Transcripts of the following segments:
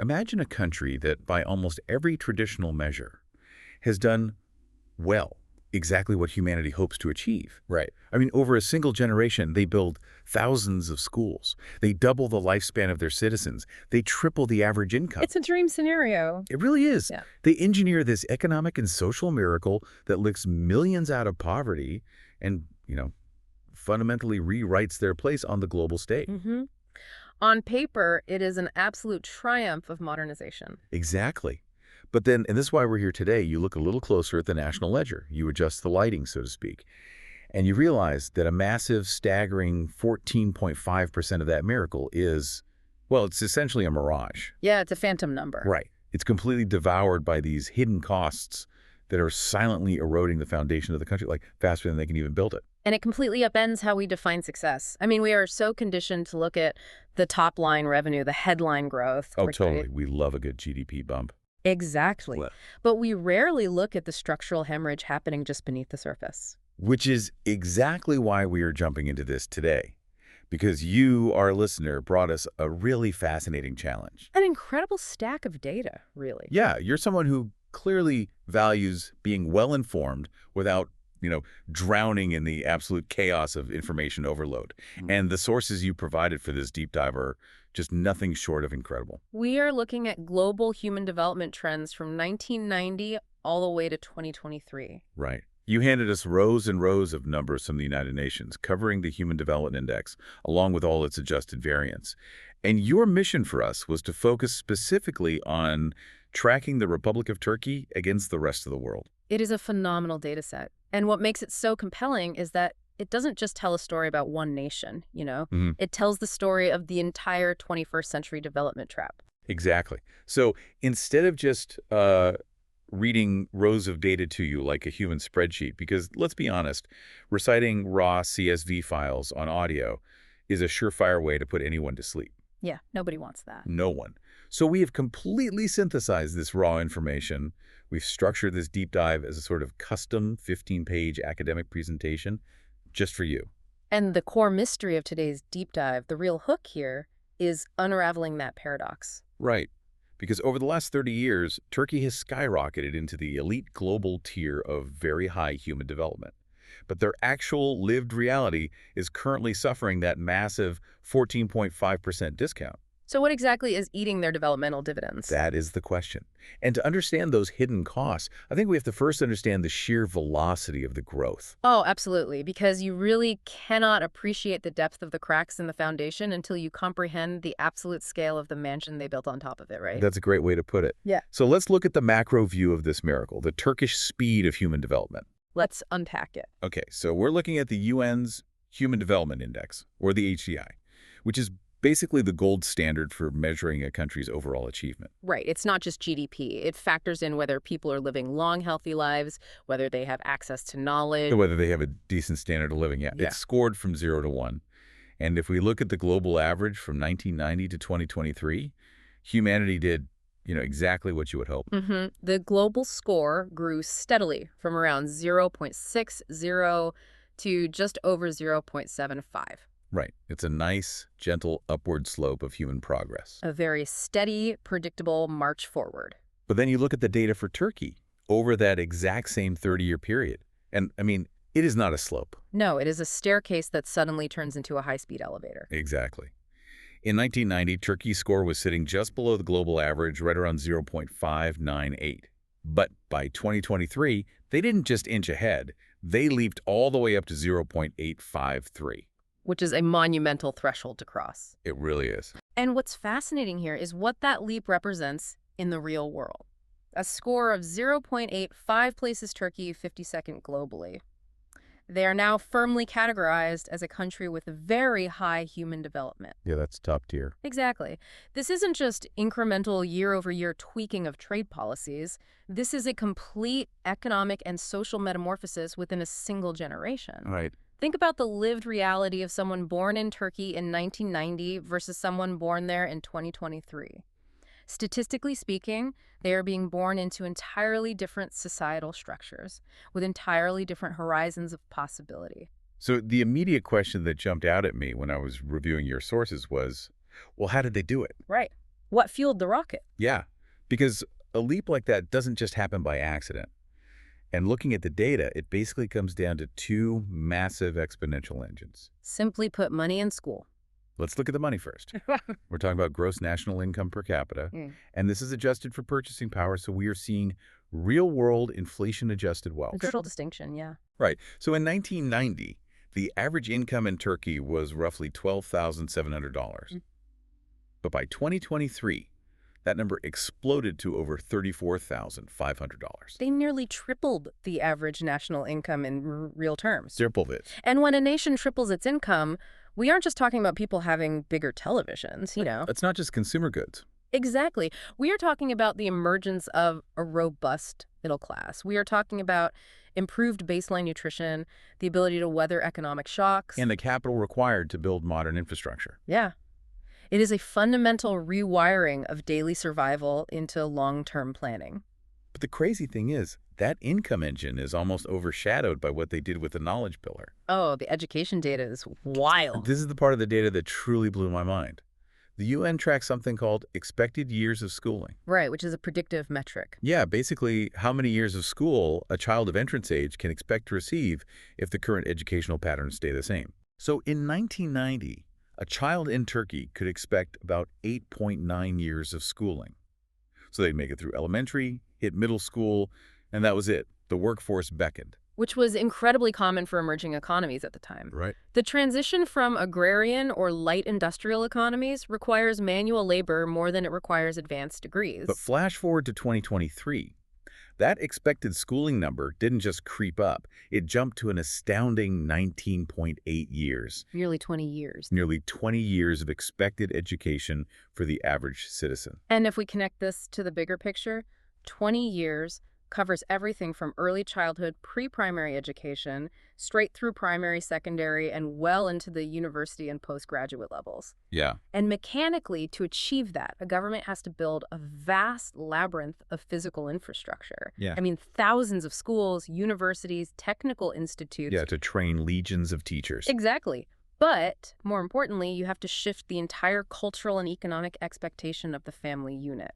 Imagine a country that, by almost every traditional measure, has done well, exactly what humanity hopes to achieve. Right. I mean, over a single generation, they build thousands of schools. They double the lifespan of their citizens. They triple the average income. It's a dream scenario. It really is. Yeah. They engineer this economic and social miracle that lifts millions out of poverty and, fundamentally rewrites their place on the global stage. Mm-hmm. On paper, it is an absolute triumph of modernization. Exactly. But then, and this is why we're here today, you look a little closer at the national ledger. You adjust the lighting, so to speak. And you realize that a massive, staggering 14.5% of that miracle is, well, it's essentially a mirage. Yeah, it's a phantom number. Right. It's completely devoured by these hidden costs that are silently eroding the foundation of the country, like faster than they can even build it. And it completely upends how we define success. I mean, we are so conditioned to look at the top line revenue, the headline growth. Oh, totally. We love a good GDP bump. Exactly. Well, But we rarely look at the structural hemorrhage happening just beneath the surface. which is exactly why we are jumping into this today. Because you, our listener, brought us a really fascinating challenge. An incredible stack of data, really. Yeah, you're someone who clearly values being well-informed without, drowning in the absolute chaos of information overload. And the sources you provided for this deep dive are just nothing short of incredible. We are looking at global human development trends from 1990 all the way to 2023. Right. You handed us rows and rows of numbers from the United Nations covering the Human Development Index, along with all its adjusted variants. And your mission for us was to focus specifically on tracking the Republic of Turkey against the rest of the world. It is a phenomenal data set. And what makes it so compelling is that it doesn't just tell a story about one nation, It tells the story of the entire 21st century development trap. Exactly. So instead of just reading rows of data to you like a human spreadsheet, because let's be honest, reciting raw CSV files on audio is a surefire way to put anyone to sleep. Yeah, nobody wants that. No one. So we have completely synthesized this raw information. We've structured this deep dive as a sort of custom 15-page academic presentation just for you. And the core mystery of today's deep dive, the real hook here, is unraveling that paradox. Right. Because over the last 30 years, Turkey has skyrocketed into the elite global tier of very high human development. But their actual lived reality is currently suffering that massive 14.5% discount. So what exactly is eating their developmental dividends? That is the question. And to understand those hidden costs, I think we have to first understand the sheer velocity of the growth. Oh, absolutely, because you really cannot appreciate the depth of the cracks in the foundation until you comprehend the absolute scale of the mansion they built on top of it, right? That's a great way to put it. Yeah. So let's look at the macro view of this miracle, the Turkish speed of human development. Let's unpack it. Okay, so we're looking at the UN's Human Development Index, or the HDI, which is basically the gold standard for measuring a country's overall achievement. Right. It's not just GDP. It factors in whether people are living long, healthy lives, whether they have access to knowledge. So whether they have a decent standard of living. Yeah. Yeah. It's scored from 0 to 1. And if we look at the global average from 1990 to 2023, humanity did, exactly what you would hope. The global score grew steadily from around 0.60 to just over 0.75. Right. It's a nice, gentle upward slope of human progress. A very steady, predictable march forward. But then you look at the data for Turkey over that exact same 30-year period. And, it is not a slope. No, it is a staircase that suddenly turns into a high-speed elevator. Exactly. In 1990, Turkey's score was sitting just below the global average, right around 0.598. But by 2023, they didn't just inch ahead. They leaped all the way up to 0.853. Which is a monumental threshold to cross. It really is. And what's fascinating here is what that leap represents in the real world. A score of 0.85 places Turkey 52nd globally. They are now firmly categorized as a country with very high human development. Yeah, that's top tier. Exactly. This isn't just incremental year-over-year tweaking of trade policies. This is a complete economic and social metamorphosis within a single generation. Right. Think about the lived reality of someone born in Turkey in 1990 versus someone born there in 2023. Statistically speaking, they are being born into entirely different societal structures with entirely different horizons of possibility. So the immediate question that jumped out at me when I was reviewing your sources was, well, how did they do it? Right. what fueled the rocket. Yeah, because a leap like that doesn't just happen by accident. And looking at the data, it basically comes down to two massive exponential engines. Simply put, money in school. Let's look at the money first. We're talking about gross national income per capita, and this is adjusted for purchasing power, so we are seeing real-world inflation-adjusted wealth. A crucial distinction, yeah. Right. So in 1990, the average income in Turkey was roughly $12,700. But by 2023, that number exploded to over $34,500. They nearly tripled the average national income in real terms. Tripled it. And when a nation triples its income, we aren't just talking about people having bigger televisions, you know. It's not just consumer goods. Exactly. We are talking about the emergence of a robust middle class. We are talking about improved baseline nutrition, the ability to weather economic shocks. And the capital required to build modern infrastructure. Yeah. It is a fundamental rewiring of daily survival into long-term planning. But the crazy thing is, that income engine is almost overshadowed by what they did with the knowledge pillar. Oh, the education data is wild. This is the part of the data that truly blew my mind. The UN tracks something called expected years of schooling. Right, which is a predictive metric. Yeah, basically how many years of school a child of entrance age can expect to receive if the current educational patterns stay the same. So in 1990, a child in Turkey could expect about 8.9 years of schooling. So they'd make it through elementary, hit middle school, and that was it. The workforce beckoned. Which was incredibly common for emerging economies at the time. Right. The transition from agrarian or light industrial economies requires manual labor more than it requires advanced degrees. But flash forward to 2023. That expected schooling number didn't just creep up. It jumped to an astounding 19.8 years. Nearly 20 years. Nearly 20 years of expected education for the average citizen. And if we connect this to the bigger picture, 20 years covers everything from early childhood, pre-primary education, straight through primary, secondary, and well into the university and postgraduate levels. Yeah. And mechanically, to achieve that, a government has to build a vast labyrinth of physical infrastructure. Yeah. I mean, thousands of schools, universities, technical institutes. Yeah, to train legions of teachers. Exactly. But more importantly, you have to shift the entire cultural and economic expectation of the family unit.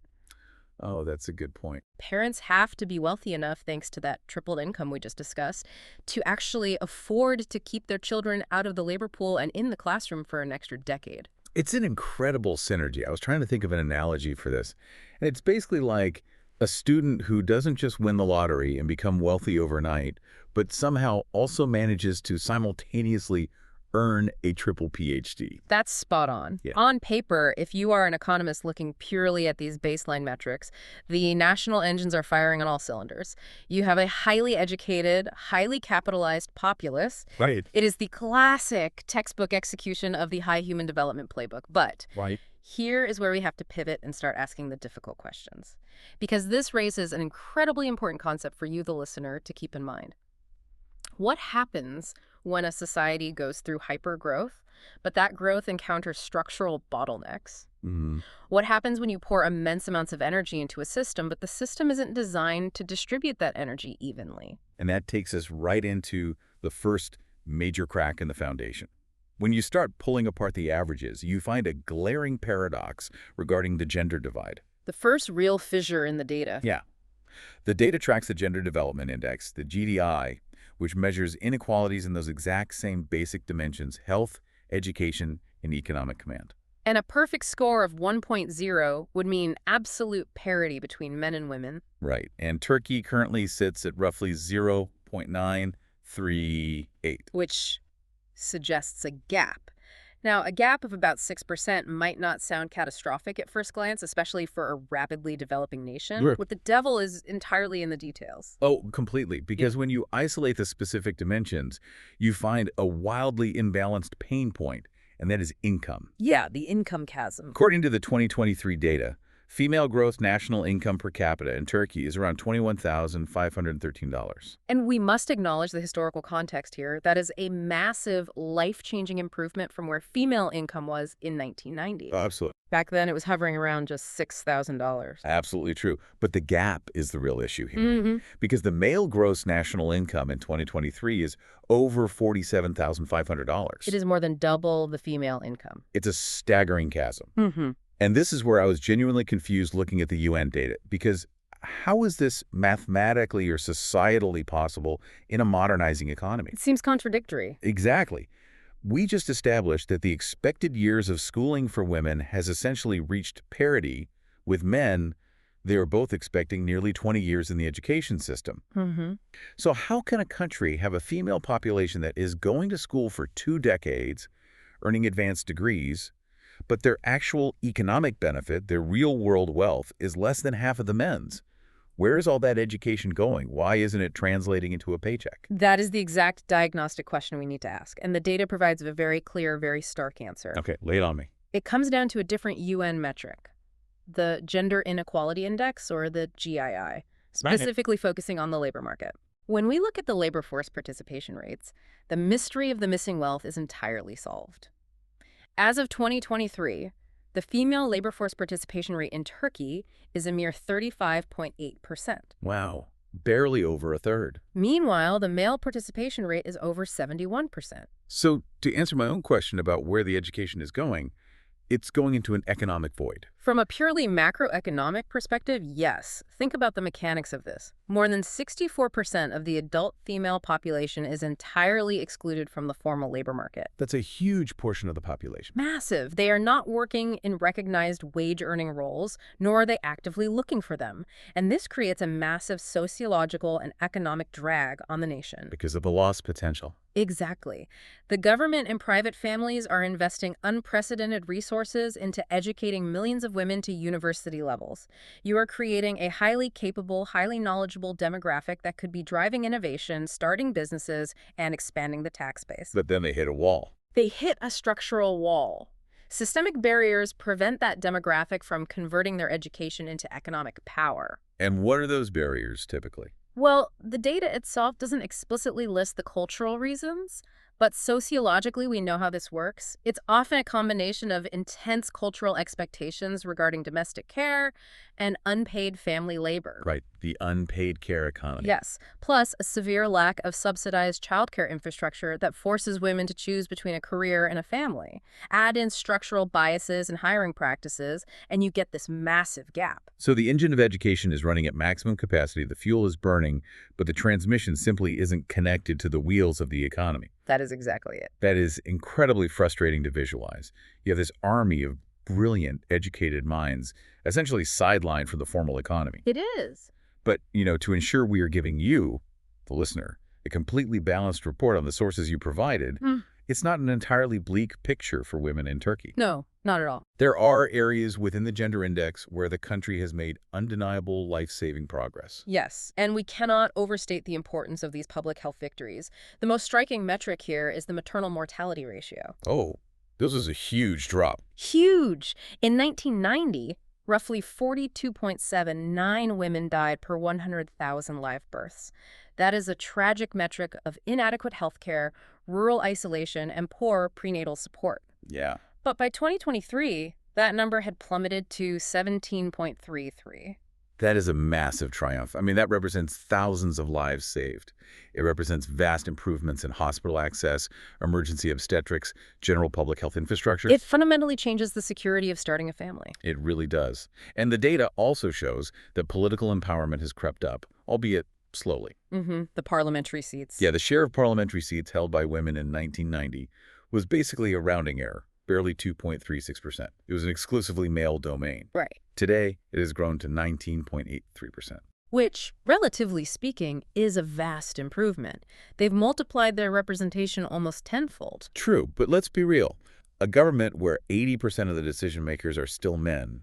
Oh, that's a good point. Parents have to be wealthy enough, thanks to that tripled income we just discussed, to actually afford to keep their children out of the labor pool and in the classroom for an extra decade. It's an incredible synergy. I was trying to think of an analogy for this. And it's basically like a student who doesn't just win the lottery and become wealthy overnight, but somehow also manages to simultaneously earn a triple PhD. That's spot on. Yeah. On paper, if you are an economist looking purely at these baseline metrics, the national engines are firing on all cylinders. You have a highly educated, highly capitalized populace. Right. It is the classic textbook execution of the high human development playbook. But Right. here is where we have to pivot and start asking the difficult questions. Because this raises an incredibly important concept for you, the listener, to keep in mind. What happens when a society goes through hypergrowth, but that growth encounters structural bottlenecks? What happens when you pour immense amounts of energy into a system, but the system isn't designed to distribute that energy evenly? And that takes us right into the first major crack in the foundation. When you start pulling apart the averages, you find a glaring paradox regarding the gender divide. The first real fissure in the data. Yeah. The data tracks the Gender Development Index, the GDI, which measures inequalities in those exact same basic dimensions: health, education, and economic command. And a perfect score of 1.0 would mean absolute parity between men and women. Right. And Turkey currently sits at roughly 0.938. Which suggests a gap. Now, a gap of about 6% might not sound catastrophic at first glance, especially for a rapidly developing nation. Sure. What the devil is entirely in the details. Oh, completely. Because when you isolate the specific dimensions, you find a wildly imbalanced pain point, and that is income. Yeah, the income chasm. According to the 2023 data, female gross national income per capita in Turkey is around $21,513. And we must acknowledge the historical context here. That is a massive, life-changing improvement from where female income was in 1990. Absolutely. Back then, it was hovering around just $6,000. Absolutely true. But the gap is the real issue here. Because the male gross national income in 2023 is over $47,500. It is more than double the female income. It's a staggering chasm. And this is where I was genuinely confused looking at the UN data, because how is this mathematically or societally possible in a modernizing economy? It seems contradictory. Exactly. We just established that the expected years of schooling for women has essentially reached parity with men. They are both expecting nearly 20 years in the education system. Mm-hmm. So how can a country have a female population that is going to school for 2 decades, earning advanced degrees, but their actual economic benefit, their real-world wealth, is less than half of the men's? Where is all that education going? Why isn't it translating into a paycheck? That is the exact diagnostic question we need to ask, and the data provides a very clear, very stark answer. Okay, lay it on me. It comes down to a different UN metric, the Gender Inequality Index, or the GII, specifically focusing on the labor market. When we look at the labor force participation rates, the mystery of the missing wealth is entirely solved. As of 2023, the female labor force participation rate in Turkey is a mere 35.8%. Wow, barely over a third. Meanwhile, the male participation rate is over 71%. So to answer my own question about where the education is going, it's going into an economic void. From a purely macroeconomic perspective, yes. Think about the mechanics of this. More than 64% of the adult female population is entirely excluded from the formal labor market. That's a huge portion of the population. Massive. They are not working in recognized wage-earning roles, nor are they actively looking for them. And this creates a massive sociological and economic drag on the nation. Because of the lost potential. Exactly. The government and private families are investing unprecedented resources into educating millions of women to university levels. You are creating a highly capable, highly knowledgeable demographic that could be driving innovation, starting businesses, and expanding the tax base. But then they hit a wall. They hit a structural wall. Systemic barriers prevent that demographic from converting their education into economic power. And what are those barriers typically? Well, the data itself doesn't explicitly list the cultural reasons, but sociologically we know how this works. It's often a combination of intense cultural expectations regarding domestic care and unpaid family labor. Right, the unpaid care economy. Yes, plus a severe lack of subsidized childcare infrastructure that forces women to choose between a career and a family. Add in structural biases and hiring practices, and you get this massive gap. So the engine of education is running at maximum capacity, the fuel is burning, but the transmission simply isn't connected to the wheels of the economy. That is exactly it. That is incredibly frustrating to visualize. You have this army of brilliant, educated minds essentially sidelined from the formal economy. It is. But, to ensure we are giving you, the listener, a completely balanced report on the sources you provided, it's not an entirely bleak picture for women in Turkey. No, not at all. There are areas within the gender index where the country has made undeniable life-saving progress. Yes, and we cannot overstate the importance of these public health victories. The most striking metric here is the maternal mortality ratio. Oh, this is a huge drop. Huge! In 1990, roughly 42.79 women died per 100,000 live births. That is a tragic metric of inadequate health care, rural isolation, and poor prenatal support. Yeah. But by 2023, that number had plummeted to 17.33. That is a massive triumph. I mean, that represents thousands of lives saved. It represents vast improvements in hospital access, emergency obstetrics, general public health infrastructure. It fundamentally changes the security of starting a family. It really does. And the data also shows that political empowerment has crept up, albeit slowly. The parliamentary seats. Yeah, the share of parliamentary seats held by women in 1990 was basically a rounding error, barely 2.36%. It was an exclusively male domain. Right. Today, it has grown to 19.83%. Which, relatively speaking, is a vast improvement. They've multiplied their representation almost tenfold. True, but let's be real. A government where 80% of the decision makers are still men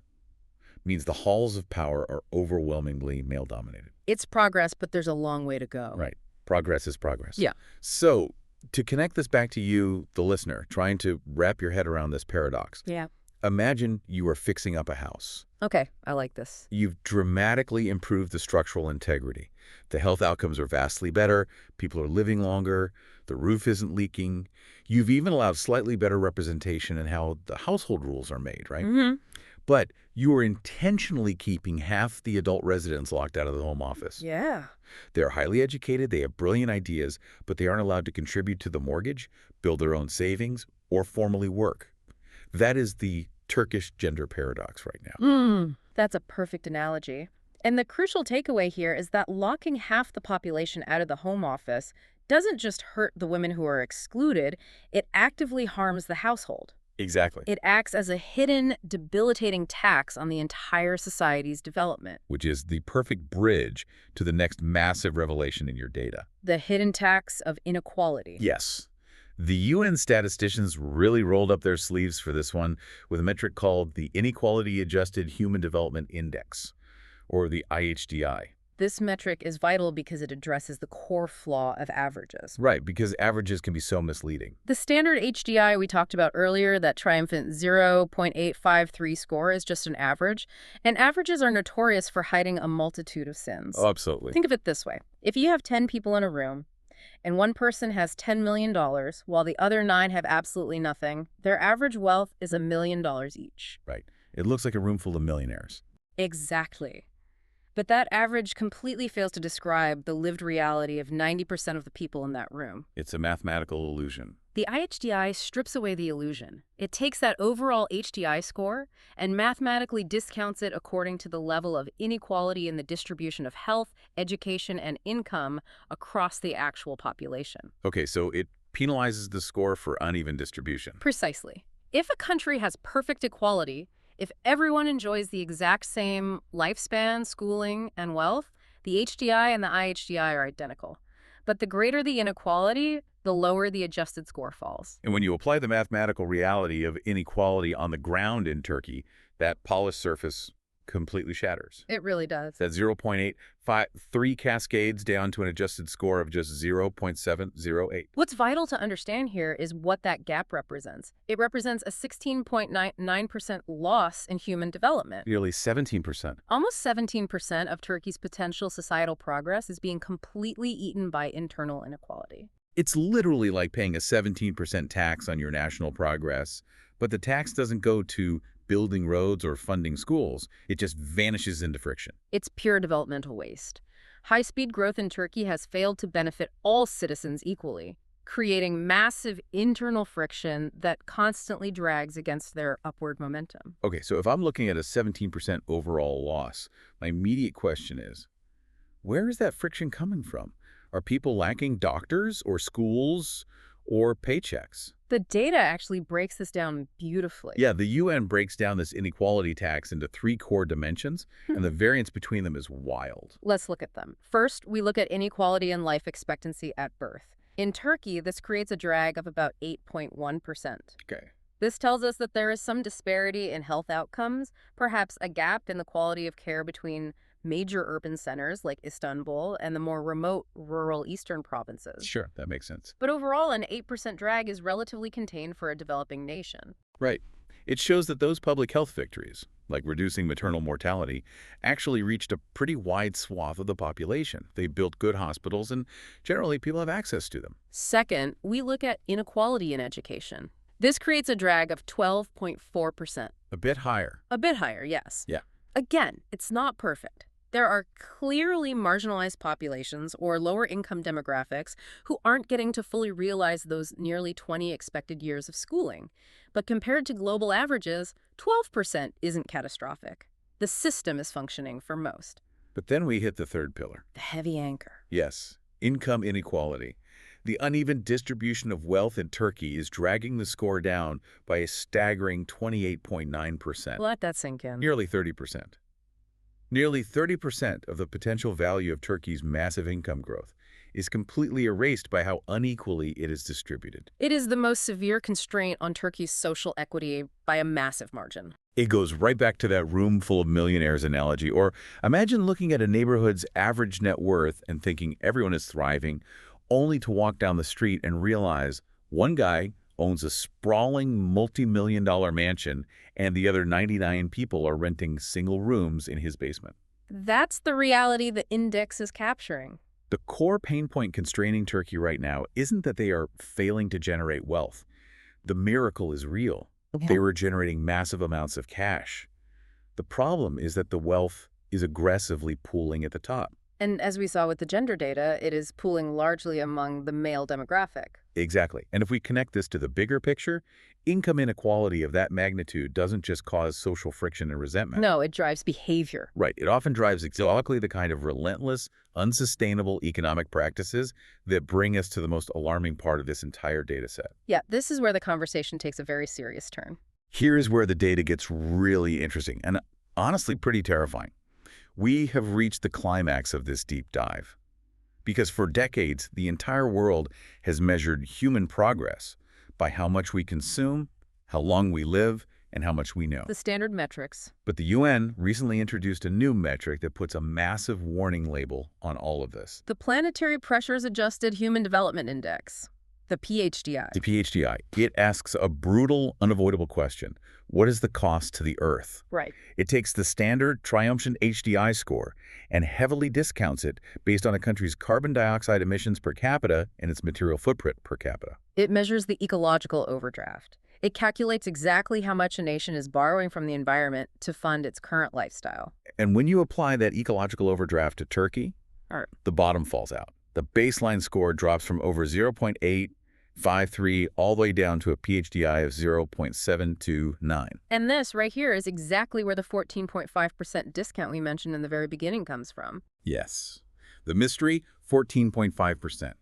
means the halls of power are overwhelmingly male-dominated. It's progress, but there's a long way to go. Right. Progress is progress. Yeah. So, to connect this back to you, the listener, trying to wrap your head around this paradox. Yeah. Imagine you are fixing up a house. Okay, I like this. You've dramatically improved the structural integrity. The health outcomes are vastly better, people are living longer, the roof isn't leaking. You've even allowed slightly better representation in how the household rules are made, right? But you are intentionally keeping half the adult residents locked out of the home office. Yeah. They're highly educated, they have brilliant ideas, but they aren't allowed to contribute to the mortgage, build their own savings, or formally work. That is the Turkish gender paradox right now. That's a perfect analogy. And the crucial takeaway here is that locking half the population out of the home office doesn't just hurt the women who are excluded, it actively harms the household. Exactly. It acts as a hidden, debilitating tax on the entire society's development. Which is the perfect bridge to the next massive revelation in your data. The hidden tax of inequality. Yes. The UN statisticians really rolled up their sleeves for this one with a metric called the Inequality Adjusted Human Development Index, or the IHDI. This metric is vital because it addresses the core flaw of averages. Right, because averages can be so misleading. The standard HDI we talked about earlier, that triumphant 0.853 score, is just an average, and averages are notorious for hiding a multitude of sins. Oh, absolutely. Think of it this way. If you have 10 people in a room, and one person has $10 million, while the other 9 have absolutely nothing, their average wealth is $1 million each. Right. It looks like a room full of millionaires. Exactly. But that average completely fails to describe the lived reality of 90% of the people in that room. It's a mathematical illusion. The IHDI strips away the illusion. It takes that overall HDI score and mathematically discounts it according to the level of inequality in the distribution of health, education, and income across the actual population. Okay, so it penalizes the score for uneven distribution. Precisely. If a country has perfect equality, if everyone enjoys the exact same lifespan, schooling, and wealth, the HDI and the IHDI are identical. But the greater the inequality, the lower the adjusted score falls. And when you apply the mathematical reality of inequality on the ground in Turkey, that polished surface completely shatters. It really does. That 0.853 cascades down to an adjusted score of just 0.708. What's vital to understand here is what that gap represents. It represents a 16.99% loss in human development. Nearly 17%. Almost 17% of Turkey's potential societal progress is being completely eaten by internal inequality. It's literally like paying a 17% tax on your national progress, but the tax doesn't go to building roads or funding schools. It just vanishes into friction. It's pure developmental waste. High-speed growth in Turkey has failed to benefit all citizens equally, creating massive internal friction that constantly drags against their upward momentum. Okay, so if I'm looking at a 17% overall loss, my immediate question is, where is that friction coming from? Are people lacking doctors or schools or paychecks? The data actually breaks this down beautifully. Yeah, the UN breaks down this inequality tax into 3 core dimensions, and the variance between them is wild. Let's look at them. First, we look at inequality in life expectancy at birth. In Turkey, this creates a drag of about 8.1%. Okay. This tells us that there is some disparity in health outcomes, perhaps a gap in the quality of care between major urban centers like Istanbul and the more remote rural eastern provinces. Sure, that makes sense. But overall, an 8% drag is relatively contained for a developing nation. Right. It shows that those public health victories, like reducing maternal mortality, actually reached a pretty wide swath of the population. They built good hospitals, and generally people have access to them. Second, we look at inequality in education. This creates a drag of 12.4%. A bit higher. A bit higher, yes. Yeah. Again, it's not perfect. There are clearly marginalized populations or lower income demographics who aren't getting to fully realize those nearly 20 expected years of schooling. But compared to global averages, 12% isn't catastrophic. The system is functioning for most. But then we hit the third pillar. The heavy anchor. Yes, income inequality. The uneven distribution of wealth in Turkey is dragging the score down by a staggering 28.9%. Let that sink in. Nearly 30%. Nearly 30% of the potential value of Turkey's massive income growth is completely erased by how unequally it is distributed. It is the most severe constraint on Turkey's social equity by a massive margin. It goes right back to that room full of millionaires analogy. Or imagine looking at a neighborhood's average net worth and thinking everyone is thriving, only to walk down the street and realize one guy owns a sprawling multi-million-dollar mansion and the other 99 people are renting single rooms in his basement. That's the reality the index is capturing. The core pain point constraining Turkey right now isn't that they are failing to generate wealth. The miracle is real. They were generating massive amounts of cash. The problem is that the wealth is aggressively pooling at the top. And as we saw with the gender data, it is pooling largely among the male demographic. Exactly. And if we connect this to the bigger picture, income inequality of that magnitude doesn't just cause social friction and resentment. No, it drives behavior. Right. It often drives exactly the kind of relentless, unsustainable economic practices that bring us to the most alarming part of this entire data set. Yeah, this is where the conversation takes a very serious turn. Here is where the data gets really interesting and honestly pretty terrifying. We have reached the climax of this deep dive. Because for decades, the entire world has measured human progress by how much we consume, how long we live, and how much we know. The standard metrics. But the UN recently introduced a new metric that puts a massive warning label on all of this. The Planetary Pressures Adjusted Human Development Index, the PHDI. The PHDI. It asks a brutal, unavoidable question. What is the cost to the Earth? Right. It takes the standard triumphant HDI score and heavily discounts it based on a country's carbon dioxide emissions per capita and its material footprint per capita. It measures the ecological overdraft. It calculates exactly how much a nation is borrowing from the environment to fund its current lifestyle. And when you apply that ecological overdraft to Turkey, the bottom falls out. The baseline score drops from over 0.853 all the way down to a PHDI of 0.729. And this right here is exactly where the 14.5% discount we mentioned in the very beginning comes from. Yes. The mystery, 14.5%.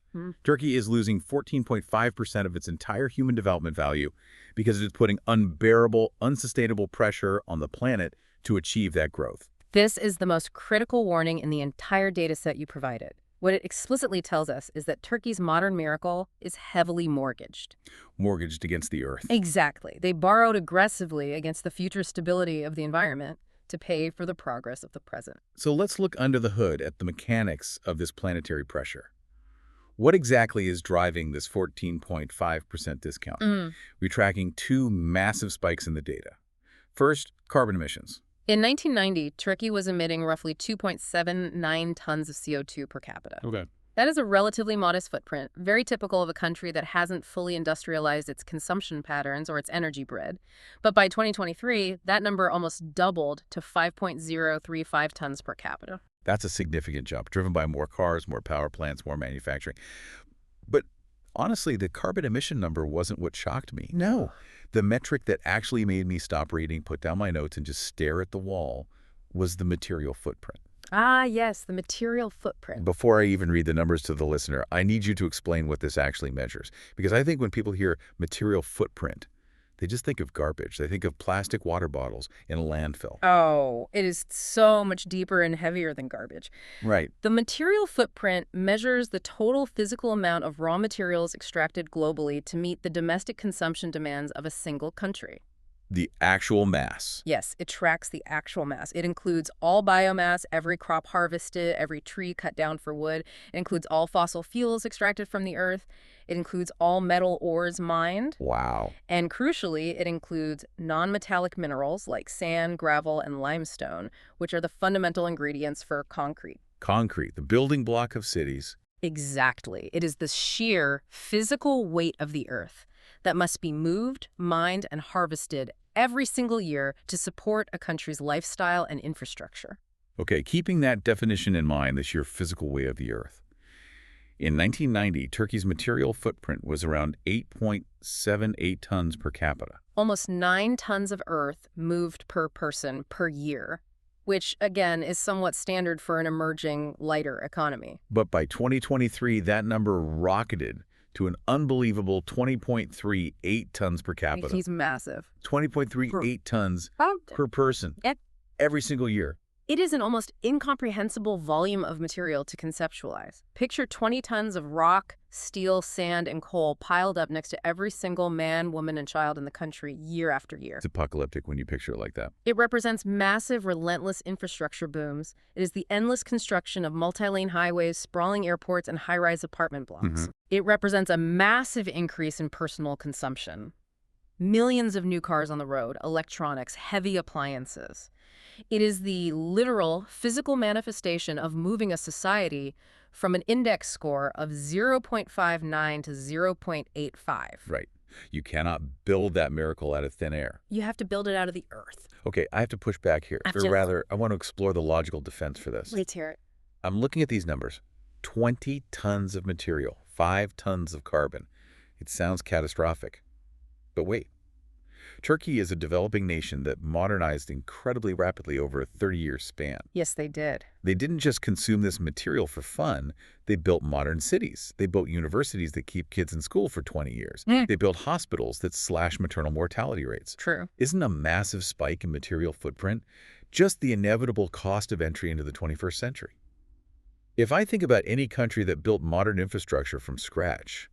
Turkey is losing 14.5% of its entire human development value because it is putting unbearable, unsustainable pressure on the planet to achieve that growth. This is the most critical warning in the entire data set you provided. What it explicitly tells us is that Turkey's modern miracle is heavily mortgaged. Mortgaged against the Earth. Exactly. They borrowed aggressively against the future stability of the environment to pay for the progress of the present. So let's look under the hood at the mechanics of this planetary pressure. What exactly is driving this 14.5% discount? We're tracking two massive spikes in the data. First, carbon emissions. In 1990, Turkey was emitting roughly 2.79 tons of CO2 per capita. Okay. That is a relatively modest footprint, very typical of a country that hasn't fully industrialized its consumption patterns or its energy grid. But by 2023, that number almost doubled to 5.035 tons per capita. That's a significant jump, driven by more cars, more power plants, more manufacturing. But honestly, the carbon emission number wasn't what shocked me. No. The metric that actually made me stop reading, put down my notes, and just stare at the wall was the material footprint. Ah, yes, the material footprint. Before I even read the numbers to the listener, I need you to explain what this actually measures. Because I think when people hear material footprint, they just think of garbage. They think of plastic water bottles in a landfill. Oh, it is so much deeper and heavier than garbage. Right. The material footprint measures the total physical amount of raw materials extracted globally to meet the domestic consumption demands of a single country. The actual mass. Yes, it tracks the actual mass. It includes all biomass, every crop harvested, every tree cut down for wood. It includes all fossil fuels extracted from the earth. It includes all metal ores mined. Wow. And crucially, it includes non-metallic minerals like sand, gravel, and limestone, which are the fundamental ingredients for concrete. Concrete, the building block of cities. Exactly. It is the sheer physical weight of the earth that must be moved, mined, and harvested every single year to support a country's lifestyle and infrastructure. Okay, keeping that definition in mind, the sheer physical weight of the earth. In 1990, Turkey's material footprint was around 8.78 tons per capita. Almost 9 tons of earth moved per person per year, which, again, is somewhat standard for an emerging, lighter economy. But by 2023, that number rocketed to an unbelievable 20.38 tons per capita. He's massive. 20.38 tons per person every single year. It is an almost incomprehensible volume of material to conceptualize. Picture 20 tons of rock, steel, sand, and coal piled up next to every single man, woman, and child in the country year after year. It's apocalyptic when you picture it like that. It represents massive, relentless infrastructure booms. It is the endless construction of multi-lane highways, sprawling airports, and high-rise apartment blocks. It represents a massive increase in personal consumption. Millions of new cars on the road, electronics, heavy appliances. It is the literal, physical manifestation of moving a society from an index score of 0.59 to 0.85. Right. You cannot build that miracle out of thin air. You have to build it out of the earth. Okay, I have to push back here. Or rather, I want to explore the logical defense for this. Let's hear it. I'm looking at these numbers. 20 tons of material, 5 tons of carbon. It sounds catastrophic. But wait, Turkey is a developing nation that modernized incredibly rapidly over a 30-year span. Yes, they did. They didn't just consume this material for fun. They built modern cities. They built universities that keep kids in school for 20 years. They built hospitals that slash maternal mortality rates. True. Isn't a massive spike in material footprint just the inevitable cost of entry into the 21st century? If I think about any country that built modern infrastructure from scratch,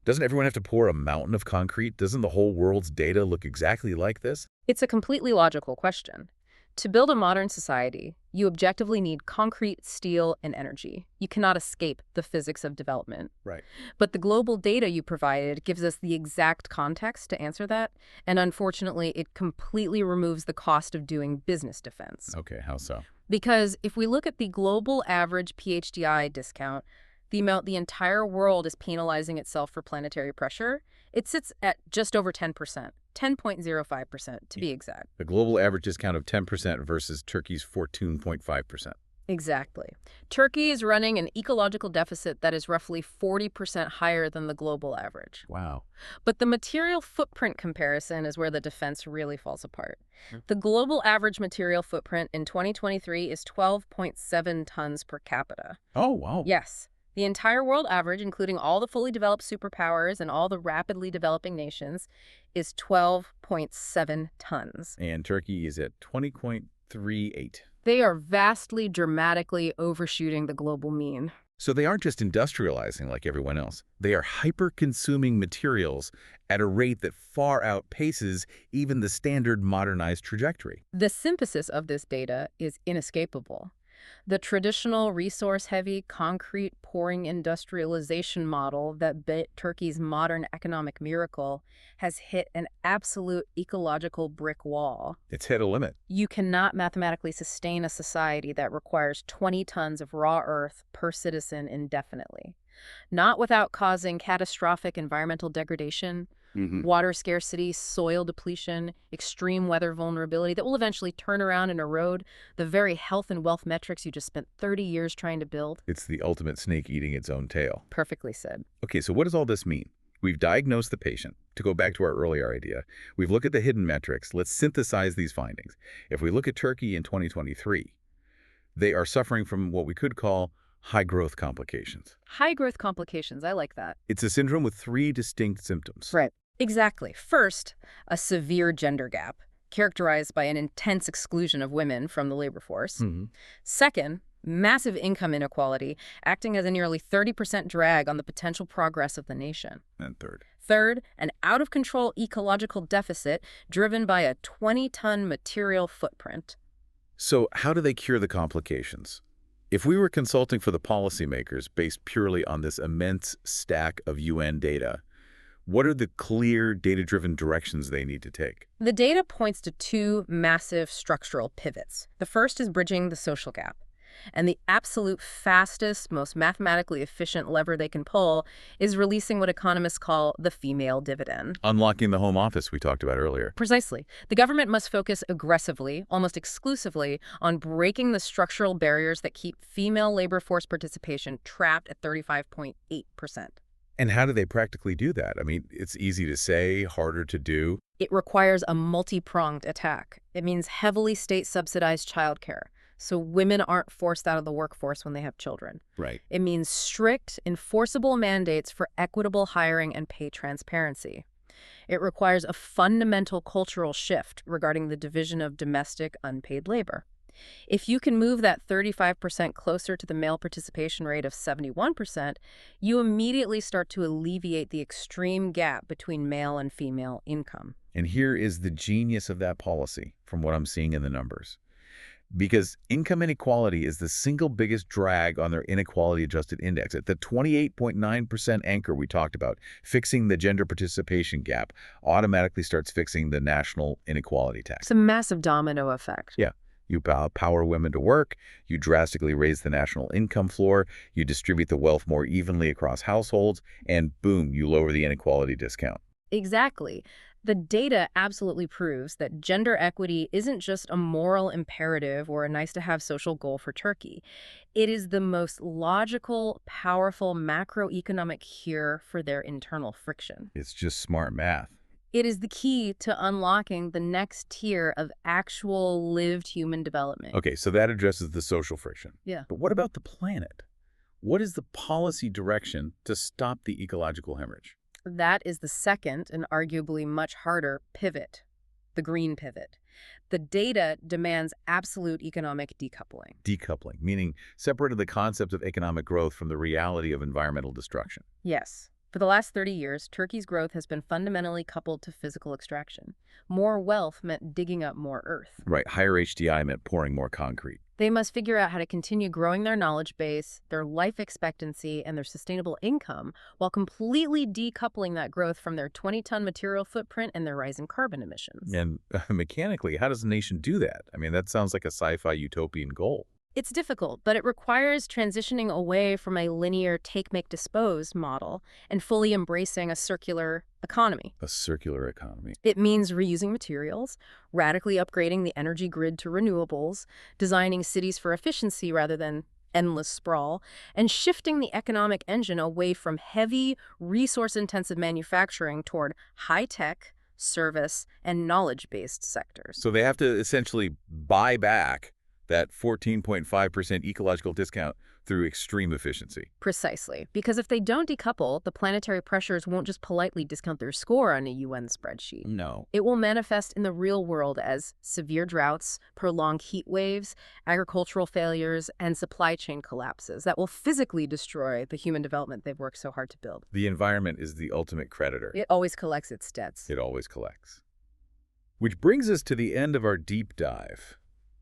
doesn't everyone have to pour a mountain of concrete? Doesn't the whole world's data look exactly like this? It's a completely logical question. To build a modern society, you objectively need concrete, steel, and energy. You cannot escape the physics of development. Right. But the global data you provided gives us the exact context to answer that, and unfortunately, it completely removes the cost of doing business defense. Okay, how so? Because if we look at the global average PHDI discount, the amount the entire world is penalizing itself for planetary pressure, it sits at just over 10%, 10.05% to be exact. The global average discount of 10% versus Turkey's 14.5%. Exactly. Turkey is running an ecological deficit that is roughly 40% higher than the global average. Wow. But the material footprint comparison is where the defense really falls apart. The global average material footprint in 2023 is 12.7 tons per capita. Oh, wow. Yes. The entire world average, including all the fully developed superpowers and all the rapidly developing nations, is 12.7 tons. And Turkey is at 20.38. They are vastly, dramatically overshooting the global mean. So they aren't just industrializing like everyone else. They are hyper-consuming materials at a rate that far outpaces even the standard modernized trajectory. The synthesis of this data is inescapable. The traditional resource-heavy, concrete-pouring industrialization model that bit Turkey's modern economic miracle has hit an absolute ecological brick wall. It's hit a limit. You cannot mathematically sustain a society that requires 20 tons of raw earth per citizen indefinitely, not without causing catastrophic environmental degradation, water scarcity, soil depletion, extreme weather vulnerability that will eventually turn around and erode the very health and wealth metrics you just spent 30 years trying to build. It's the ultimate snake eating its own tail. Perfectly said. Okay, so what does all this mean? We've diagnosed the patient. To go back to our earlier idea, we've looked at the hidden metrics. Let's synthesize these findings. If we look at Turkey in 2023, they are suffering from what we could call high-growth complications. High-growth complications, I like that. It's a syndrome with 3 distinct symptoms. Right. Exactly. First, a severe gender gap, characterized by an intense exclusion of women from the labor force. Second, massive income inequality, acting as a nearly 30% drag on the potential progress of the nation. And third. Third, an out-of-control ecological deficit driven by a 20-ton material footprint. So how do they cure the complications? If we were consulting for the policymakers based purely on this immense stack of UN data, what are the clear data-driven directions they need to take? The data points to 2 massive structural pivots. The first is bridging the social gap. And the absolute fastest, most mathematically efficient lever they can pull is releasing what economists call the female dividend. Unlocking the home office we talked about earlier. Precisely. The government must focus aggressively, almost exclusively, on breaking the structural barriers that keep female labor force participation trapped at 35.8%. And how do they practically do that? I mean, it's easy to say, harder to do. It requires a multi-pronged attack. It means heavily state-subsidized childcare, so women aren't forced out of the workforce when they have children. Right. It means strict, enforceable mandates for equitable hiring and pay transparency. It requires a fundamental cultural shift regarding the division of domestic unpaid labor. If you can move that 35% closer to the male participation rate of 71%, you immediately start to alleviate the extreme gap between male and female income. And here is the genius of that policy, from what I'm seeing in the numbers. Because income inequality is the single biggest drag on their inequality-adjusted index. At the 28.9% anchor we talked about, fixing the gender participation gap automatically starts fixing the national inequality tax. It's a massive domino effect. Yeah. You power women to work, you drastically raise the national income floor, you distribute the wealth more evenly across households, and boom, you lower the inequality discount. Exactly. The data absolutely proves that gender equity isn't just a moral imperative or a nice-to-have social goal for Turkey. It is the most logical, powerful macroeconomic cure for their internal friction. It's just smart math. It is the key to unlocking the next tier of actual lived human development. Okay, so that addresses the social friction. Yeah. But what about the planet? What is the policy direction to stop the ecological hemorrhage? That is the second and arguably much harder pivot, the green pivot. The data demands absolute economic decoupling. Decoupling, meaning separating the concept of economic growth from the reality of environmental destruction. Yes. For the last 30 years, Turkey's growth has been fundamentally coupled to physical extraction. More wealth meant digging up more earth. Right, higher HDI meant pouring more concrete. They must figure out how to continue growing their knowledge base, their life expectancy, and their sustainable income while completely decoupling that growth from their 20-ton material footprint and their rising carbon emissions. And mechanically, how does a nation do that? I mean, that sounds like a sci-fi utopian goal. It's difficult, but it requires transitioning away from a linear take-make-dispose model and fully embracing a circular economy. A circular economy. It means reusing materials, radically upgrading the energy grid to renewables, designing cities for efficiency rather than endless sprawl, and shifting the economic engine away from heavy, resource-intensive manufacturing toward high-tech, service, and knowledge-based sectors. So they have to essentially buy back that 14.5% ecological discount through extreme efficiency. Precisely. Because if they don't decouple, the planetary pressures won't just politely discount their score on a UN spreadsheet. No. It will manifest in the real world as severe droughts, prolonged heat waves, agricultural failures, and supply chain collapses that will physically destroy the human development they've worked so hard to build. The environment is the ultimate creditor. It always collects its debts. It always collects. Which brings us to the end of our deep dive.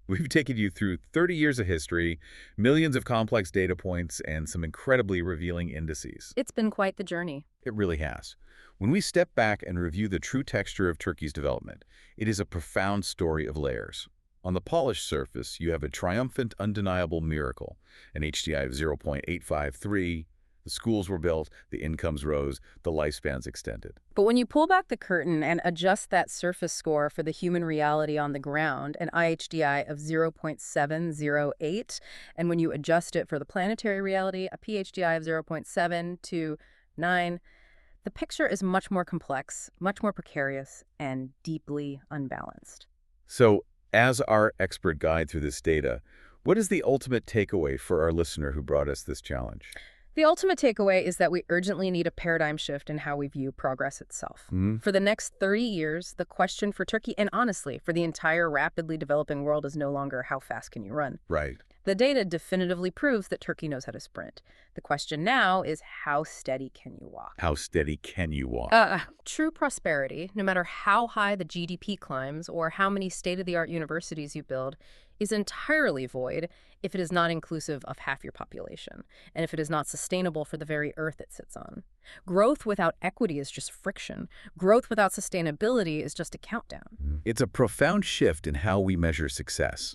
We've taken you through 30 years of history, millions of complex data points, and some incredibly revealing indices. It's been quite the journey. It really has. When we step back and review the true texture of Turkey's development, it is a profound story of layers. On the polished surface, you have a triumphant, undeniable miracle, an HDI of 0.853, the schools were built, the incomes rose, the lifespans extended. But when you pull back the curtain and adjust that surface score for the human reality on the ground, an IHDI of 0.708, and when you adjust it for the planetary reality, a PHDI of 0.729, the picture is much more complex, much more precarious, and deeply unbalanced. So, as our expert guide through this data, what is the ultimate takeaway for our listener who brought us this challenge? The ultimate takeaway is that we urgently need a paradigm shift in how we view progress itself. For the next 30 years, the question for Turkey, and honestly, for the entire rapidly developing world, is no longer how fast can you run? Right. The data definitively proves that Turkey knows how to sprint. The question now is how steady can you walk? How steady can you walk? True prosperity, no matter how high the GDP climbs or how many state-of-the-art universities you build, is entirely void if it is not inclusive of half your population, and if it is not sustainable for the very earth it sits on. Growth without equity is just friction. Growth without sustainability is just a countdown. It's a profound shift in how we measure success.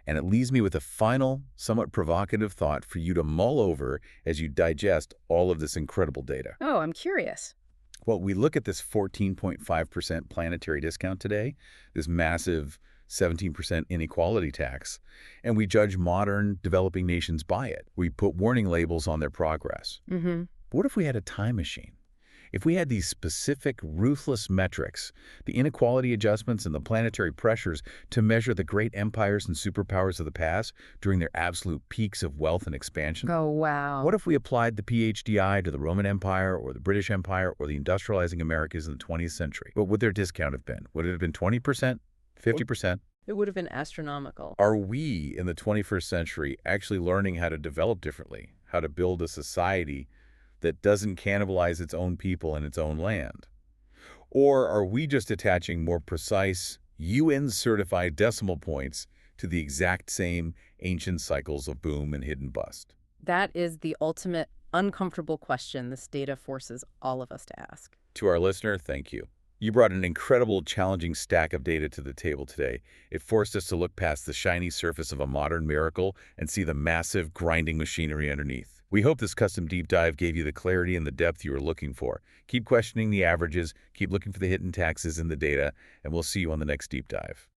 And it leaves me with a final, somewhat provocative thought for you to mull over as you digest all of this incredible data. Oh, I'm curious. Well, we look at this 14.5% planetary discount today, this massive 17% inequality tax, and we judge modern developing nations by it. We put warning labels on their progress. But what if we had a time machine? If we had these specific, ruthless metrics, the inequality adjustments and the planetary pressures to measure the great empires and superpowers of the past during their absolute peaks of wealth and expansion? Oh, wow. What if we applied the PHDI to the Roman Empire or the British Empire or the industrializing Americas in the 20th century? What would their discount have been? Would it have been 20%? 50%? It would have been astronomical. Are we in the 21st century actually learning how to develop differently, how to build a society that doesn't cannibalize its own people and its own land? Or are we just attaching more precise, UN-certified decimal points to the exact same ancient cycles of boom and hidden bust? That is the ultimate uncomfortable question this data forces all of us to ask. To our listener, thank you. You brought an incredible, challenging stack of data to the table today. It forced us to look past the shiny surface of a modern miracle and see the massive, grinding machinery underneath. We hope this custom deep dive gave you the clarity and the depth you were looking for. Keep questioning the averages, keep looking for the hidden taxes in the data, and we'll see you on the next deep dive.